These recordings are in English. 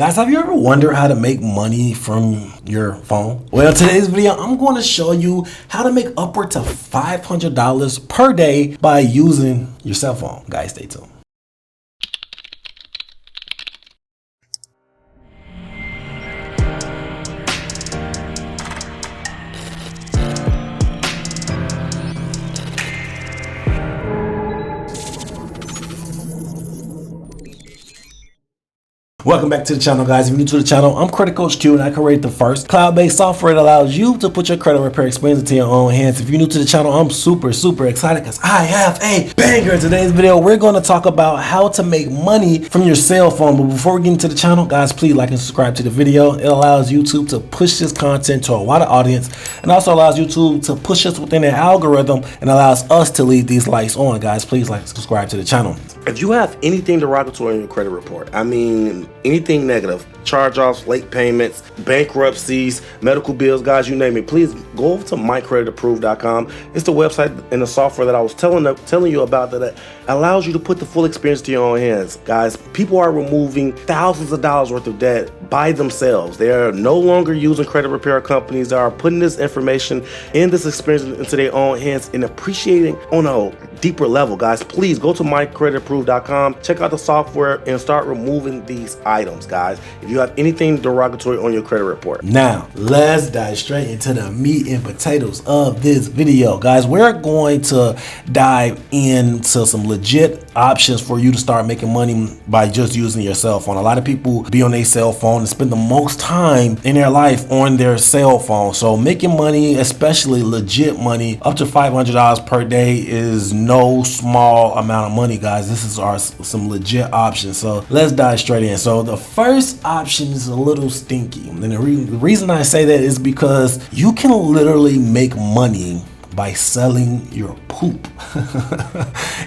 Guys, have you ever wondered how to make money from your phone? Well, today's video, I'm going to show you how to make upward to $500 per day by using your cell phone. Guys, stay tuned. Welcome back to the channel, guys. If you're new to the channel, I'm Credit Coach Q, and I create the first cloud-based software that allows you to put your credit repair experience into your own hands. If you're new to the channel, I'm super excited because I have a banger. In today's video, we're going to talk about how to make money from your cell phone. But before we get into the channel, guys, please like and subscribe to the video. It allows YouTube to push this content to a wider audience, and also allows YouTube to push us within their algorithm and allows us to leave these lights on. Guys, please like and subscribe to the channel. If you have anything derogatory in your credit report, I mean anything negative, charge-offs, late payments, bankruptcies, medical bills, guys, you name it, please go over to mycreditapproved.com. It's the website and the software that I was telling you about that allows you to put the full experience to your own hands. Guys, people are removing thousands of dollars worth of debt by themselves. They are no longer using credit repair companies. They are putting this information and this experience into their own hands and appreciating on a deeper level. Guys, please go to mycreditapproved.com, check out the software and start removing these items, guys, if you have anything derogatory on your credit report. Now, let's dive straight into the meat and potatoes of this video. Guys, we're going to dive into some legit options for you to start making money by just using your cell phone. A lot of people be on their cell phone and spend the most time in their life on their cell phone. So making money, especially legit money, up to $500 per day is no small amount of money, guys. This is some legit options. So let's dive straight in. So the first option is a little stinky. And the reason I say that is because you can literally make money by selling your poop.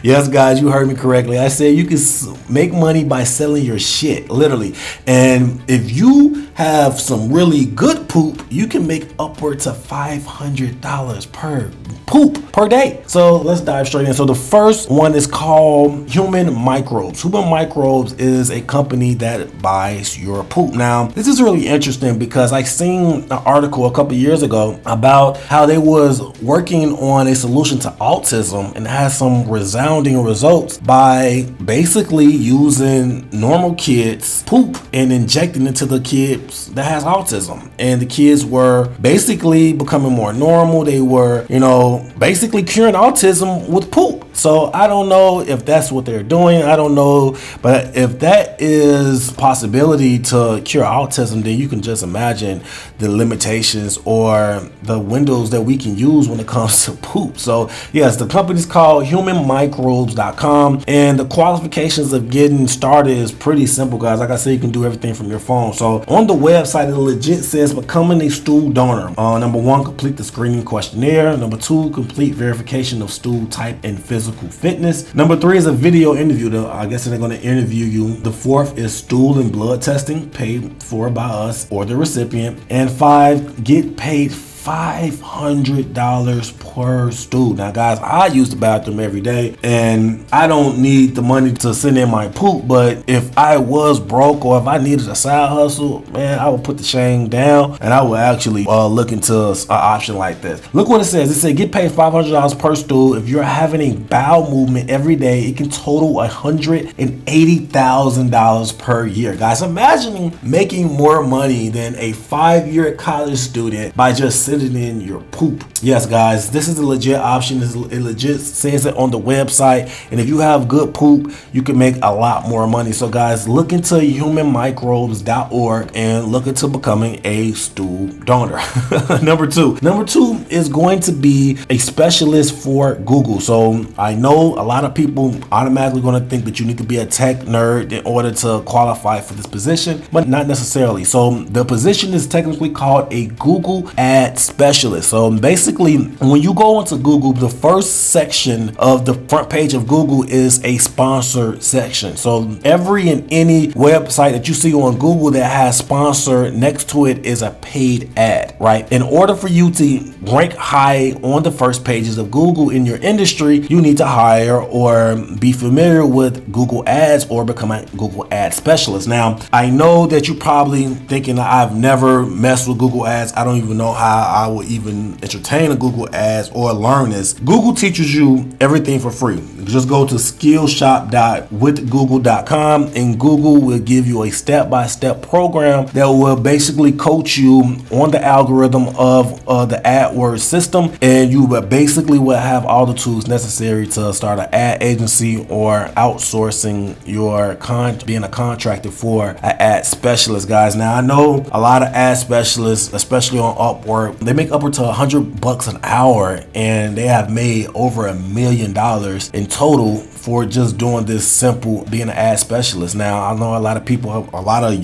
Yes, guys, you heard me correctly. I said you can make money by selling your shit, literally. And if you have some really good poop, you can make upward to $500 per poop per day. So let's dive straight in. So the first one is called Human Microbes. Human Microbes is a company that buys your poop. Now, this is really interesting because I seen an article a couple years ago about how they was working on a solution to autism and has some resounding results by basically using normal kids' poop and injecting it to the kids that has autism. And the kids were basically becoming more normal. They were, basically curing autism with poop. So I don't know if that's what they're doing. I don't know. But if that is a possibility to cure autism, then you can just imagine the limitations or the windows that we can use when it comes to poop. So yes, the company's called humanmicrobes.com, and the qualifications of getting started is pretty simple, guys. Like I said, you can do everything from your phone. So on the website, it legit says becoming a stool donor. Number one, complete the screening questionnaire. Number two, complete verification of stool type and physical fitness. Number three is a video interview. I guess they're going to interview you. The fourth is stool and blood testing, paid for by us or the recipient. And five, get paid $500 per stool. Now, guys, I use the bathroom every day and I don't need the money to send in my poop, but if I was broke or if I needed a side hustle, man, I would put the shame down and I would actually look into an option like this. Look what it says. It said get paid $500 per stool. If you're having a bowel movement every day, it can total $180,000 per year. Guys, imagine making more money than a 5-year college student by just sitting in your poop. Yes, guys, this is a legit option. It legit says it on the website, and if you have good poop, you can make a lot more money. So guys, look into humanmicrobes.org and look into becoming a stool donor. Number two is going to be a specialist for Google. So I know a lot of people automatically going to think that you need to be a tech nerd in order to qualify for this position, but not necessarily. So the position is technically called a Google Ads specialist. So basically, when you go into Google, the first section of the front page of Google is a sponsored section. So every and any website that you see on Google that has sponsor next to it is a paid ad, right? In order for you to rank high on the first pages of Google in your industry, you need to hire or be familiar with Google Ads or become a Google Ad specialist. Now, I know that you're probably thinking that I've never messed with Google Ads. I don't even know how I would even entertain a Google Ads or learn this. Google teaches you everything for free. Just go to skillshop.withgoogle.com and Google will give you a step-by-step program that will basically coach you on the algorithm of the AdWords system, and you basically will have all the tools necessary to start an ad agency or outsourcing your being a contractor for an ad specialist, guys. Now, I know a lot of ad specialists, especially on Upwork, they make upward to $100 an hour, and they have made over $1 million in total for just doing this simple being an ad specialist. Now, I know a lot of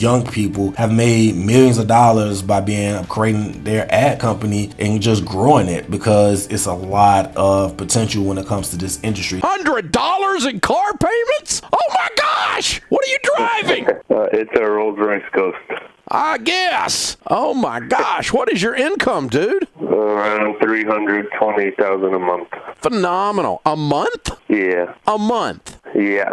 young people have made millions of dollars by creating their ad company and just growing it, because it's a lot of potential when it comes to this industry. $100 in car payments? Oh my gosh! What are you driving? It's a Rolls-Royce Ghost. I guess. Oh my gosh! What is your income, dude? Around $320,000 a month. Phenomenal. A month? Yeah. A month. Yeah.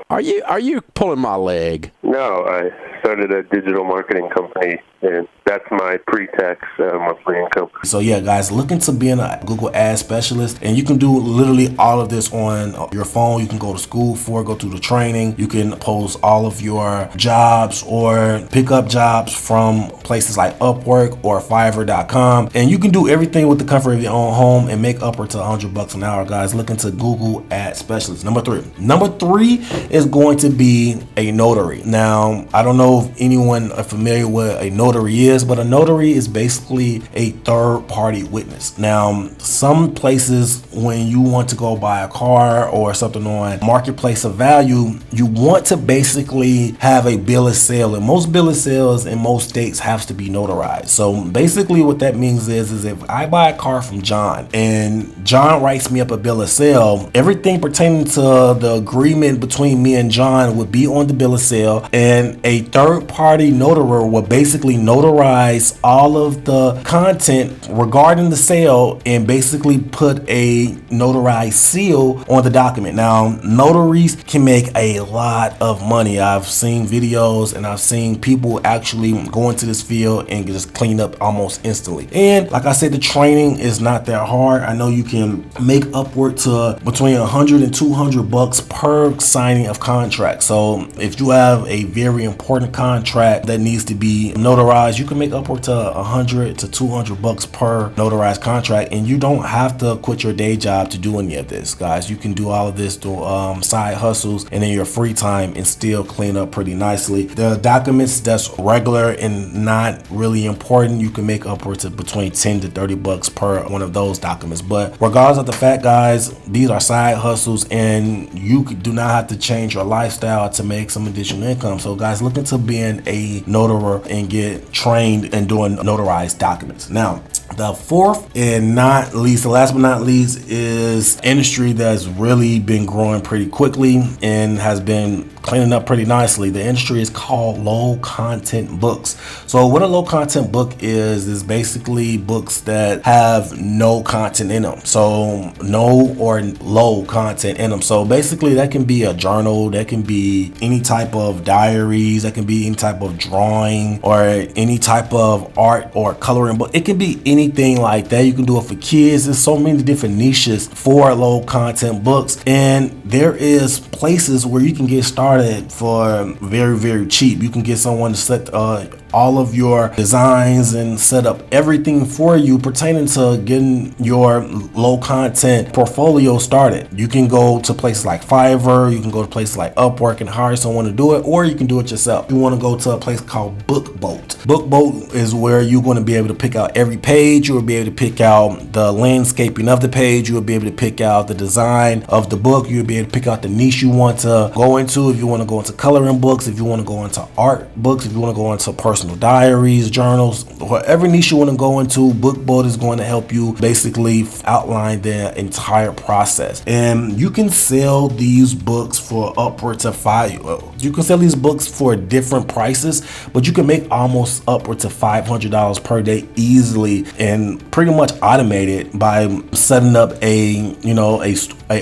Are you pulling my leg? No, I started a digital marketing company, and that's my pre-tax monthly income. So yeah, guys, look into being a Google Ad specialist, and you can do literally all of this on your phone. You can go to school go through the training. You can post all of your jobs or pick up jobs from places like Upwork or Fiverr.com, and you can do everything with the comfort of your own home and make upward to $100 an hour, guys. Look into Google Ad specialist. Number three is going to be a notary. Now, I don't know if anyone are familiar with a notary is, but a notary is basically a third-party witness. Now, some places, when you want to go buy a car or something on marketplace of value, you want to basically have a bill of sale, and most bill of sales in most states has to be notarized. So basically what that means is if I buy a car from John and John writes me up a bill of sale, everything pertaining to the agreement between me and John would be on the bill of sale, and a third-party notary will basically notarize all of the content regarding the sale and basically put a notarized seal on the document. Now, notaries can make a lot of money. I've seen videos and I've seen people actually go into this field and just clean up almost instantly. And like I said, the training is not that hard. I know you can make upward to between $100 and $200 per signing of contract. So if you have a very important contract that needs to be notarized, you can make upward to $100 to $200 per notarized contract, and you don't have to quit your day job to do any of this, guys. You can do all of this through side hustles and in your free time and still clean up pretty nicely. The documents that's regular and not really important, you can make upwards to between $10 to $30 per one of those documents. But regardless of the fact, guys, these are side hustles, and you do not have to change your lifestyle to make some additional income. So guys, look into being a notary and get trained in doing notarized documents. Now, the fourth and not least, the last but not least, is industry that's really been growing pretty quickly and has been cleaning up pretty nicely. The industry is called low content books. So what a low content book is basically books that have no content in them. So no or low content in them. So basically that can be a journal, that can be any type of diaries, that can be any type of drawing or any type of art or coloring book. It can be anything like that. You can do it for kids. There's so many different niches for low content books, and there is places where you can get started for very, very cheap. You can get someone to set all of your designs and set up everything for you pertaining to getting your low content portfolio started. You can go to places like Fiverr, you can go to places like Upwork and hire someone to do it, or you can do it yourself. You want to go to a place called BookBoat. BookBoat is where you're going to be able to pick out every page. You will be able to pick out the landscaping of the page. You will be able to pick out the design of the book. You'll be able to pick out the niche you want to go into. If you want to go into coloring books, if you want to go into art books, if you want to go into personal personal diaries, journals, whatever niche you want to go into. BookBoat is going to help you basically outline the entire process. And you can sell these books for upwards of you can sell these books for different prices, but you can make almost upwards of $500 per day easily, and pretty much automate it by setting up a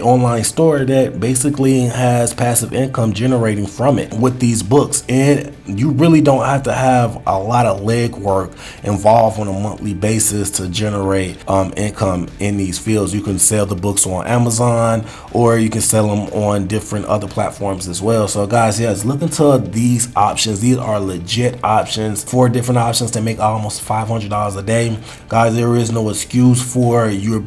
online store that basically has passive income generating from it with these books. And you really don't have to have a lot of legwork involved on a monthly basis to generate income in these fields. You can sell the books on Amazon, or you can sell them on different other platforms as well. So guys, yes, look into these options. These are legit options. 4 different options to make almost $500 a day. Guys, there is no excuse for you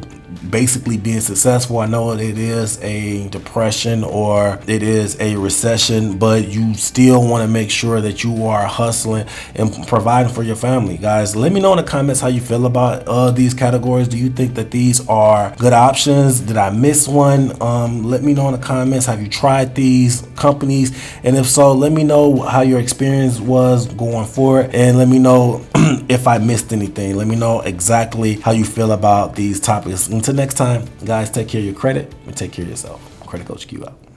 basically being successful. I know it is a depression or it is a recession, but you still want to make sure that you are hustling and providing for your family. Guys, let me know in the comments how you feel about these categories. Do you think that these are good options? Did I miss one? Let me know in the comments. Have you tried these companies? And if so, let me know how your experience was going forward, and let me know if I missed anything. Let me know exactly how you feel about these topics. Until next time, guys, take care of your credit and take care of yourself. Credit Coach Q out.